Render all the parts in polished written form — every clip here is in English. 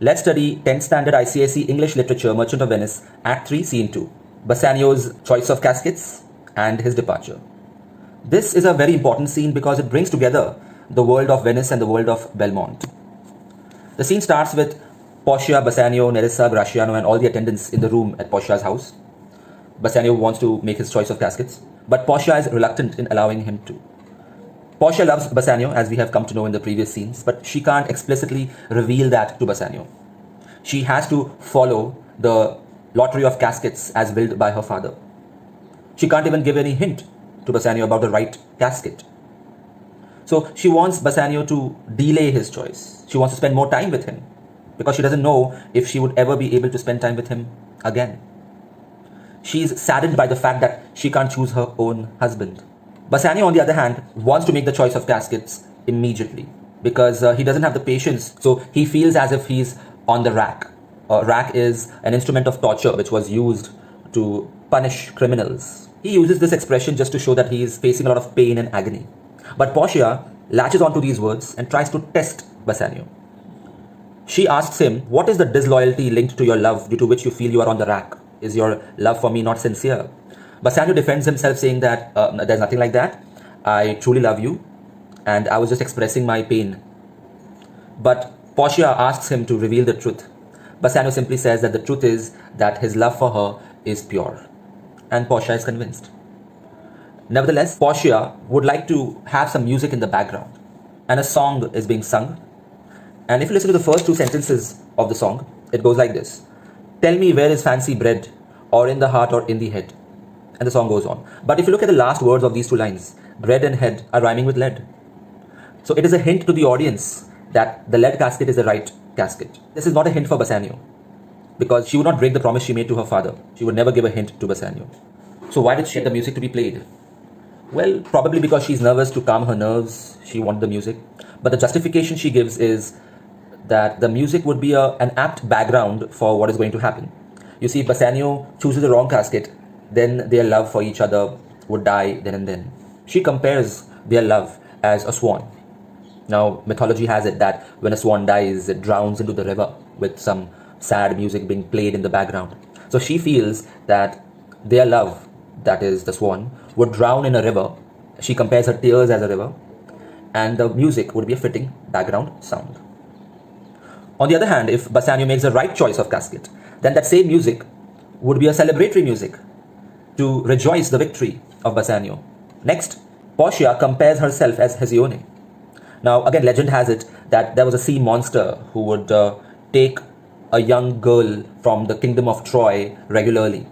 Let's study 10th Standard ICSE English Literature, Merchant of Venice, Act 3, Scene 2. Bassanio's choice of caskets and his departure. This is a very important scene because it brings together the world of Venice and the world of Belmont. The scene starts with Portia, Bassanio, Nerissa, Graciano and all the attendants in the room at Portia's house. Bassanio wants to make his choice of caskets, but Portia is reluctant in allowing him to. Portia loves Bassanio, as we have come to know in the previous scenes, but she can't explicitly reveal that to Bassanio. She has to follow the lottery of caskets as willed by her father. She can't even give any hint to Bassanio about the right casket. So she wants Bassanio to delay his choice. She wants to spend more time with him because she doesn't know if she would ever be able to spend time with him again. She's saddened by the fact that she can't choose her own husband. Bassanio, on the other hand, wants to make the choice of caskets immediately because he doesn't have the patience. So he feels as if he's on the rack. A rack is an instrument of torture which was used to punish criminals. He uses this expression just to show that he is facing a lot of pain and agony. But Portia latches onto these words and tries to test Bassanio. She asks him, what is the disloyalty linked to your love due to which you feel you are on the rack? Is your love for me not sincere? Bassanio defends himself saying that there's nothing like that. I truly love you and I was just expressing my pain. But Portia asks him to reveal the truth. Bassanio simply says that the truth is that his love for her is pure. And Portia is convinced. Nevertheless, Portia would like to have some music in the background. And a song is being sung. And if you listen to the first two sentences of the song, it goes like this. Tell me where is fancy bred, or in the heart or in the head. And the song goes on. But if you look at the last words of these two lines, bread and head are rhyming with lead. So it is a hint to the audience that the lead casket is the right casket. This is not a hint for Bassanio because she would not break the promise she made to her father. She would never give a hint to Bassanio. So why did she get the music to be played? Well, probably because she's nervous to calm her nerves. She wanted the music. But the justification she gives is that the music would be an apt background for what is going to happen. You see, if Bassanio chooses the wrong casket, then their love for each other would die then and then. She compares their love as a swan. Now, mythology has it that when a swan dies, it drowns into the river with some sad music being played in the background. So she feels that their love, that is the swan, would drown in a river. She compares her tears as a river, and the music would be a fitting background sound. On the other hand, if Bassanio makes the right choice of casket, then that same music would be a celebratory music to rejoice the victory of Bassanio. Next, Portia compares herself as Hesione. Now, again, legend has it that there was a sea monster who would take a young girl from the kingdom of Troy regularly.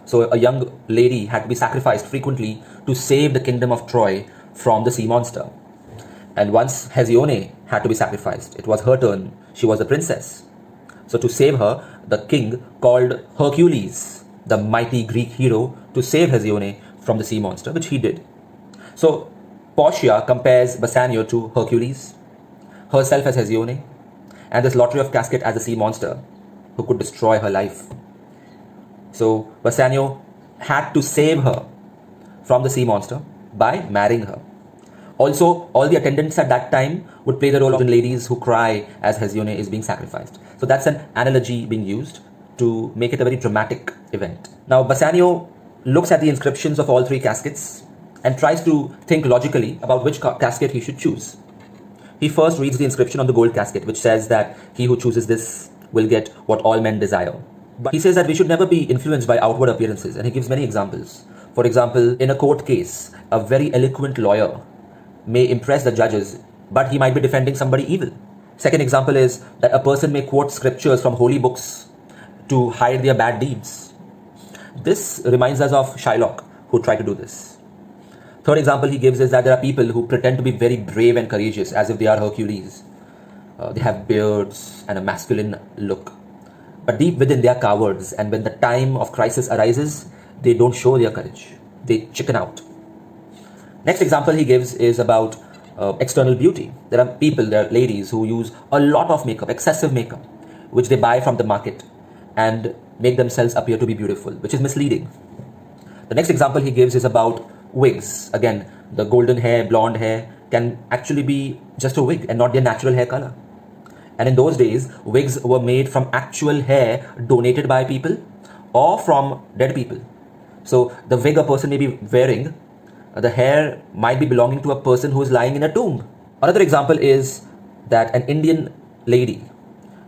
So a young lady had to be sacrificed frequently to save the kingdom of Troy from the sea monster. And once Hesione had to be sacrificed, it was her turn. She was the princess. So to save her, the king called Hercules, the mighty Greek hero, to save Hesione from the sea monster, which he did. So Portia compares Bassanio to Hercules, herself as Hesione, and this lottery of casket as a sea monster who could destroy her life. So Bassanio had to save her from the sea monster by marrying her. Also, all the attendants at that time would play the role of the ladies who cry as Hesione is being sacrificed. So that's an analogy being used to make it a very dramatic event. Now, Bassanio looks at the inscriptions of all three caskets and tries to think logically about which casket he should choose. He first reads the inscription on the gold casket, which says that he who chooses this will get what all men desire. But he says that we should never be influenced by outward appearances, and he gives many examples. For example, in a court case, a very eloquent lawyer may impress the judges, but he might be defending somebody evil. Second example is that a person may quote scriptures from holy books to hide their bad deeds. This reminds us of Shylock, who tried to do this. Third example he gives is that there are people who pretend to be very brave and courageous as if they are Hercules. They have beards and a masculine look. But deep within they are cowards, and when the time of crisis arises, they don't show their courage. They chicken out. Next example he gives is about external beauty. There are ladies who use a lot of makeup, excessive makeup, which they buy from the market and make themselves appear to be beautiful, which is misleading. The next example he gives is about wigs. Again, the golden hair, blonde hair can actually be just a wig and not their natural hair color. And in those days, wigs were made from actual hair donated by people or from dead people. So the wig a person may be wearing, the hair might be belonging to a person who is lying in a tomb. Another example is that an Indian lady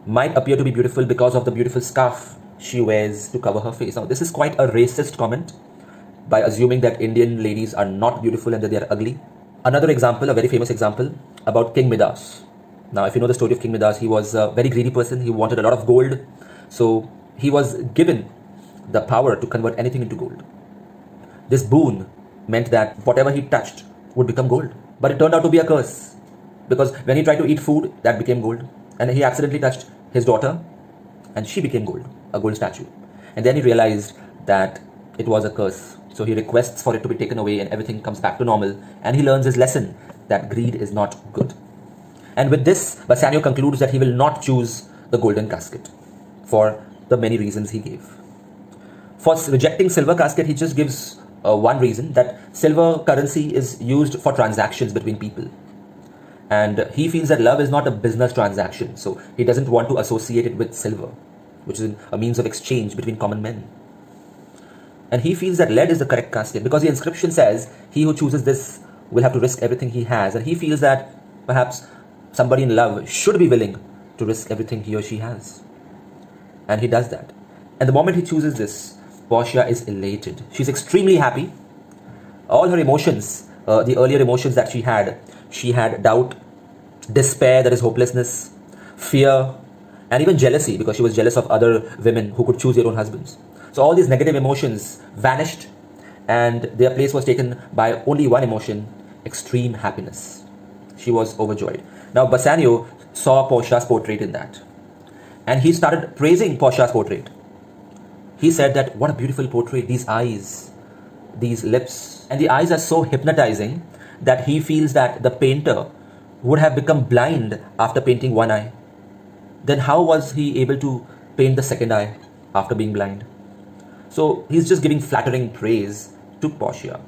might appear to be beautiful because of the beautiful scarf she wears to cover her face. Now, this is quite a racist comment by assuming that Indian ladies are not beautiful and that they are ugly. Another example, a very famous example, about King Midas. Now, if you know the story of King Midas, he was a very greedy person. He wanted a lot of gold. So he was given the power to convert anything into gold. This boon meant that whatever he touched would become gold. But it turned out to be a curse, because when he tried to eat food, that became gold. And he accidentally touched his daughter, and she became gold, a gold statue. And then he realized that it was a curse. So he requests for it to be taken away and everything comes back to normal. And he learns his lesson that greed is not good. And with this, Bassanio concludes that he will not choose the golden casket for the many reasons he gave. For rejecting silver casket, he just gives one reason, that silver currency is used for transactions between people. And he feels that love is not a business transaction, so he doesn't want to associate it with silver, which is a means of exchange between common men. And he feels that lead is the correct casket because the inscription says he who chooses this will have to risk everything he has. And he feels that perhaps somebody in love should be willing to risk everything he or she has. And he does that. And the moment he chooses this, Portia is elated. She's extremely happy. All her emotions, the earlier emotions that she had doubt, despair, that is hopelessness, fear, and even jealousy, because she was jealous of other women who could choose their own husbands. So all these negative emotions vanished, and their place was taken by only one emotion, extreme happiness. She was overjoyed. Now Bassanio saw Portia's portrait in that, and he started praising Portia's portrait. He said that what a beautiful portrait, these eyes, these lips, and the eyes are so hypnotizing that he feels that the painter would have become blind after painting one eye. Then how was he able to paint the second eye after being blind? So he's just giving flattering praise to Portia.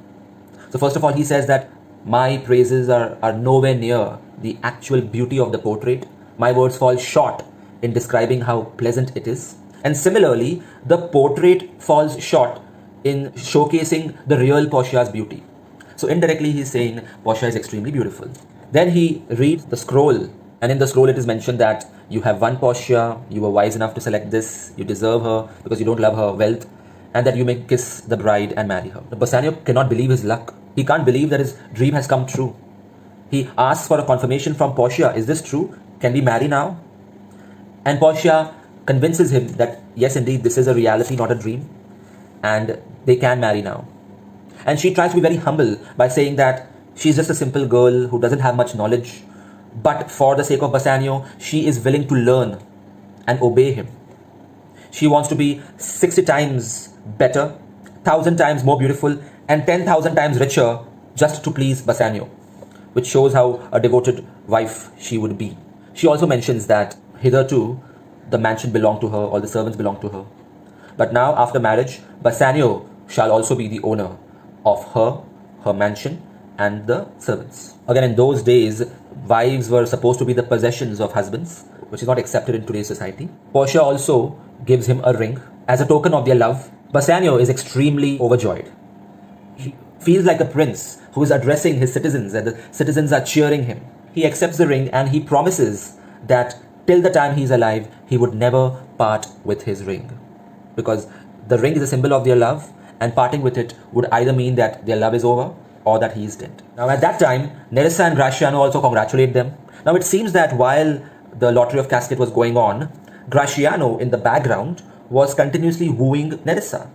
So first of all, he says that my praises are nowhere near the actual beauty of the portrait. My words fall short in describing how pleasant it is. And similarly, the portrait falls short in showcasing the real Portia's beauty. So indirectly, he's saying Portia is extremely beautiful. Then he reads the scroll, and in the scroll it is mentioned that you have won Portia, you were wise enough to select this, you deserve her because you don't love her wealth, and that you may kiss the bride and marry her. Bassanio cannot believe his luck. He can't believe that his dream has come true. He asks for a confirmation from Portia, is this true? Can we marry now? And Portia convinces him that yes, indeed, this is a reality, not a dream, and they can marry now. And she tries to be very humble by saying that she's just a simple girl who doesn't have much knowledge, but for the sake of Bassanio, she is willing to learn and obey him. She wants to be 60 times better, 1,000 times more beautiful, and 10,000 times richer just to please Bassanio, which shows how a devoted wife she would be. She also mentions that hitherto the mansion belonged to her, all the servants belonged to her. But now, after marriage, Bassanio shall also be the owner of her mansion, and the servants. Again, in those days, wives were supposed to be the possessions of husbands, which is not accepted in today's society. Portia also gives him a ring as a token of their love. Bassanio is extremely overjoyed. He feels like a prince who is addressing his citizens, and the citizens are cheering him. He accepts the ring and he promises that till the time he is alive, he would never part with his ring. Because the ring is a symbol of their love, and parting with it would either mean that their love is over or that he is dead. Now at that time, Nerissa and Gratiano also congratulate them. Now it seems that while the lottery of casket was going on, Gratiano in the background was continuously wooing Nerissa.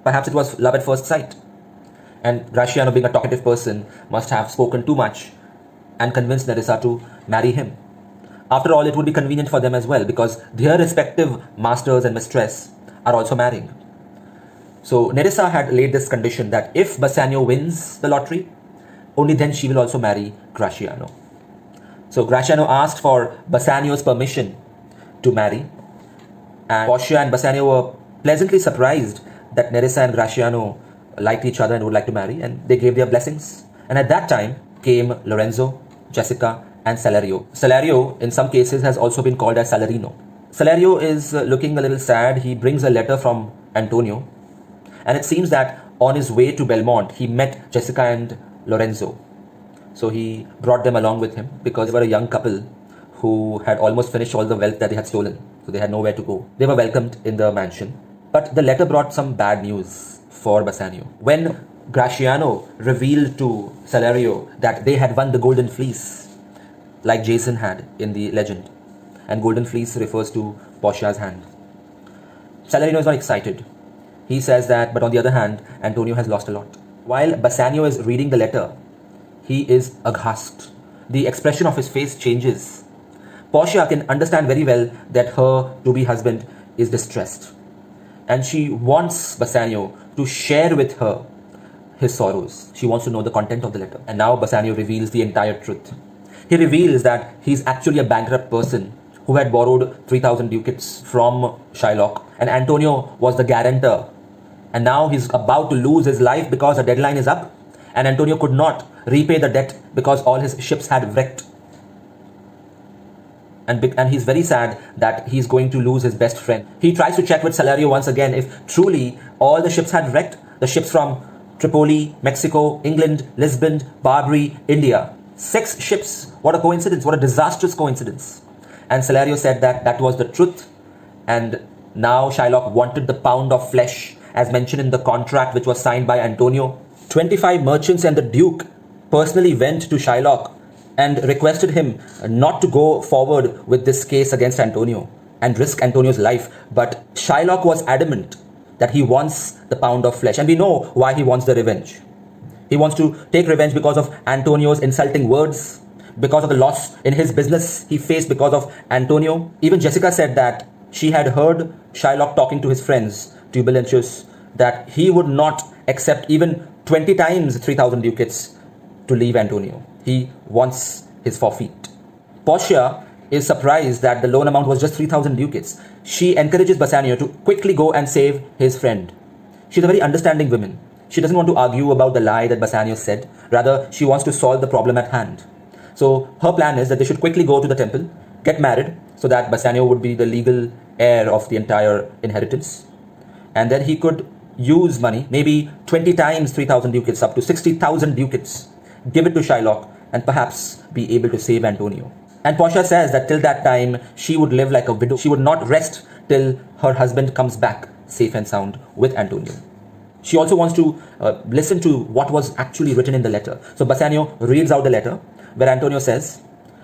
Perhaps it was love at first sight. And Gratiano, being a talkative person, must have spoken too much and convinced Nerissa to marry him. After all, it would be convenient for them as well, because their respective masters and mistress are also marrying. So Nerissa had laid this condition that if Bassanio wins the lottery, only then she will also marry Gratiano. So Gratiano asked for Bassanio's permission to marry, and Portia and Bassanio were pleasantly surprised that Nerissa and Gratiano liked each other and would like to marry, and they gave their blessings. And at that time came Lorenzo, Jessica, and Salario. Salario, in some cases, has also been called as Salarino. Salario is looking a little sad. He brings a letter from Antonio, and it seems that on his way to Belmont, he met Jessica and Lorenzo. So he brought them along with him because they were a young couple who had almost finished all the wealth that they had stolen. So they had nowhere to go. They were welcomed in the mansion. But the letter brought some bad news for Bassanio. When Graciano revealed to Salario that they had won the Golden Fleece, like Jason had in the legend, and Golden Fleece refers to Portia's hand, Salarino is not excited. He says that, but on the other hand, Antonio has lost a lot. While Bassanio is reading the letter, he is aghast. The expression of his face changes. Portia can understand very well that her to-be husband is distressed, and she wants Bassanio to share with her his sorrows. She wants to know the content of the letter. And now Bassanio reveals the entire truth. He reveals that he's actually a bankrupt person who had borrowed 3,000 ducats from Shylock, and Antonio was the guarantor. And now he's about to lose his life because the deadline is up, and Antonio could not repay the debt because all his ships had wrecked. And he's very sad that he's going to lose his best friend. He tries to check with Salario once again if truly all the ships had wrecked. The ships from Tripoli, Mexico, England, Lisbon, Barbary, India. 6 ships. What a coincidence. What a disastrous coincidence. And Salario said that that was the truth. And now Shylock wanted the pound of flesh as mentioned in the contract which was signed by Antonio. 25 merchants and the Duke personally went to Shylock and requested him not to go forward with this case against Antonio and risk Antonio's life. But Shylock was adamant that he wants the pound of flesh. And we know why he wants the revenge. He wants to take revenge because of Antonio's insulting words, because of the loss in his business he faced because of Antonio. Even Jessica said that she had heard Shylock talking to his friends, Tubulentius, that he would not accept even 20 times 3,000 ducats to leave Antonio. He wants his forfeit. Portia is surprised that the loan amount was just 3,000 ducats. She encourages Bassanio to quickly go and save his friend. She's a very understanding woman. She doesn't want to argue about the lie that Bassanio said. Rather, she wants to solve the problem at hand. So her plan is that they should quickly go to the temple, get married, so that Bassanio would be the legal heir of the entire inheritance. And then he could use money, maybe 20 times 3,000 ducats, up to 60,000 ducats, give it to Shylock, and perhaps be able to save Antonio. And Portia says that till that time, she would live like a widow. She would not rest till her husband comes back safe and sound with Antonio. She also wants to listen to what was actually written in the letter. So Bassanio reads out the letter where Antonio says,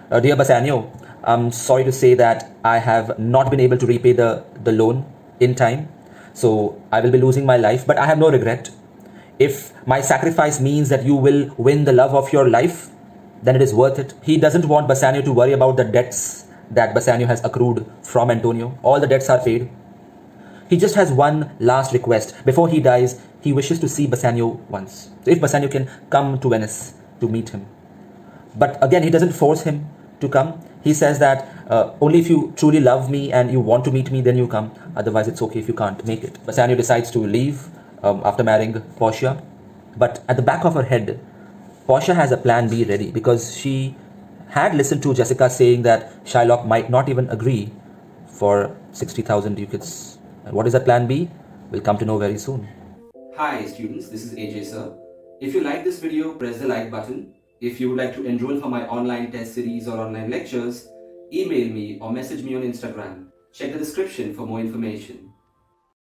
Dear Bassanio, I'm sorry to say that I have not been able to repay the loan in time. So I will be losing my life, but I have no regret. If my sacrifice means that you will win the love of your life, then it is worth it. He doesn't want Bassanio to worry about the debts that Bassanio has accrued from Antonio. All the debts are paid. He just has one last request. Before he dies, he wishes to see Bassanio once. So if Bassanio can come to Venice to meet him. But again, he doesn't force him to come. He says that only if you truly love me and you want to meet me, then you come. Otherwise, it's okay if you can't make it. Bassanio decides to leave after marrying Portia. But at the back of her head, Portia has a plan B ready because she had listened to Jessica saying that Shylock might not even agree for 60,000 ducats. And what is that plan B? We'll come to know very soon. Hi students, this is AJ sir. If you like this video, press the like button. If you would like to enroll for my online test series or online lectures, email me or message me on Instagram. Check the description for more information.